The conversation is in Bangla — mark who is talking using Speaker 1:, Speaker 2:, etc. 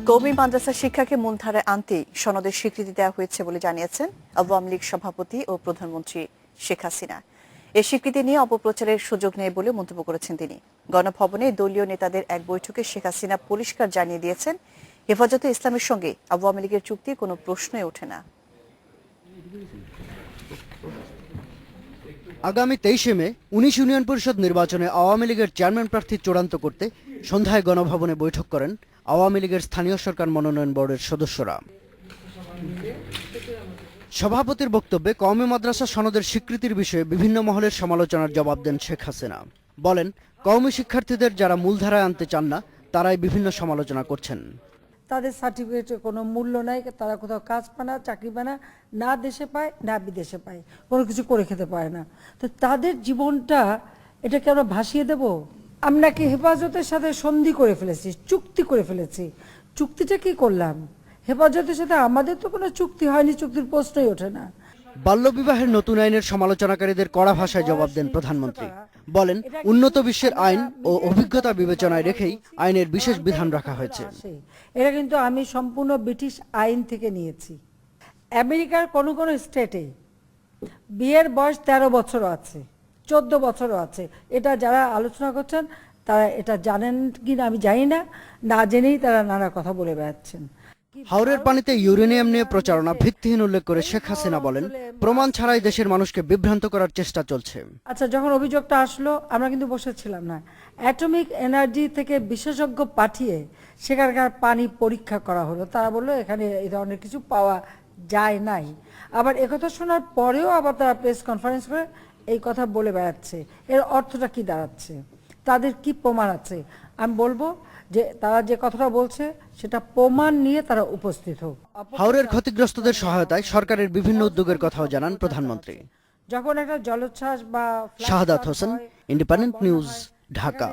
Speaker 1: কওমি মাদ্রাসা শিক্ষাকে মূলধারায় আনতেই সনদের স্বীকৃতি দেওয়া হয়েছে বলে জানিয়েছেন আওয়ামী লীগ সভাপতি ও প্রধানমন্ত্রী শেখ হাসিনা। এই স্বীকৃতি নিয়ে অপপ্রচারের সুযোগ নেই বলে মন্তব্য করেছেন তিনি। গণভবনে দলীয় নেতাদের এক বৈঠকে শেখ হাসিনা পরিষ্কার জানিয়ে দিয়েছেন, হেফাজতে ইসলামের সঙ্গে আওয়ামী লীগের চুক্তির কোনো প্রশ্নই ওঠে না।
Speaker 2: আগামী 23শে মে 19 ইউনিয়ন পরিষদ নির্বাচনে আওয়ামী লীগের চেয়ারম্যান প্রার্থী চূড়ান্ত করতে সন্ধ্যায় গণভবনে বৈঠক করেন আওয়ামী লীগের স্থানীয় সরকার মনোনয়ন বোর্ডের সদস্যরা। সভাপতির বক্তব্যে কওমি মাদ্রাসা সনদের স্বীকৃতির বিষয়ে বিভিন্ন মহলের সমালোচনার জবাব দেন শেখ হাসিনা। বলেন, কওমি শিক্ষার্থীদের যারা মূলধারায় আনতে চান না তারাই বিভিন্ন সমালোচনা করছেন।
Speaker 3: তাদের সার্টিফিকেটের কোনো মূল্য নাই, তারা কোথাও কাজ পায় না, চাকরি পায় না, না দেশে পায় না বিদেশে পায়, কোনো কিছু করে খেতে পারে না। তো তাদের জীবনটা এটাকে আমরা ভাসিয়ে দেব? আমরা কি হেফাজতের সাথে সন্ধি করে ফেলেছি, চুক্তি করে ফেলেছি? চুক্তিটা কি করলাম? হেফাজতের সাথে আমাদের তো কোনো চুক্তি হয়নি, চুক্তির প্রশ্নই ওঠে না।
Speaker 2: বাল্যবিবাহের নতুন আইনের সমালোচনাকারীদের কড়া ভাষায় জবাব দেন প্রধানমন্ত্রী। বলেন, উন্নত বিশ্বের আইন ও অভিজ্ঞতা বিবেচনায় রেখেই আইনের বিশেষ বিধান রাখা হয়েছে।
Speaker 3: এটা কিন্তু আমি সম্পূর্ণ ব্রিটিশ আইন থেকে নিয়েছি। আমেরিকার কোনো কোনো স্টেটে বিয়ের বয়স 13 বছরও আছে, 14 বছরও আছে। এটা যারা আলোচনা করছেন তারা এটা জানেন কিনা আমি জানি না, না জেনেই তারা নানা কথা বলে বেড়াচ্ছেন।
Speaker 2: হাওরের পানিতে ইউরেনিয়াম নিয়ে প্রচারণা ভিত্তিহীন উল্লেখ করে শেখ হাসিনা বলেন, প্রমাণ ছাড়াই দেশের মানুষকে বিভ্রান্ত করার চেষ্টা চলছে।
Speaker 3: আচ্ছা, যখন অভিযোগটা আসলো আমরা কিন্তু বসেছিলাম না, অ্যাটমিক এনার্জি থেকে বিশেষজ্ঞ পাঠিয়ে সেখানকার পানি পরীক্ষা করা হলো। তারা বললো এখানে এই ধরনের কিছু পাওয়া যায় নাই। আবার একথা শোনার পরেও আবার তারা প্রেস কনফারেন্স করে এই কথা বলে বেড়াচ্ছে। এর অর্থটা কি দাঁড়াচ্ছে? তাদের কি প্রমাণ আছে? আমি বলবো যে তারা যে কথাটা বলছে সেটা প্রমাণ নিয়ে তারা উপস্থিত হোক।
Speaker 2: হাওরের ক্ষতিগ্রস্তদের সহায়তায় সরকারের বিভিন্ন উদ্যোগের কথাও জানান প্রধানমন্ত্রী।
Speaker 3: যখন একটা জলোচ্ছ্বাস বা
Speaker 2: শাহাদাত হোসেন, ইন্ডিপেন্ডেন্ট নিউজ, ঢাকা।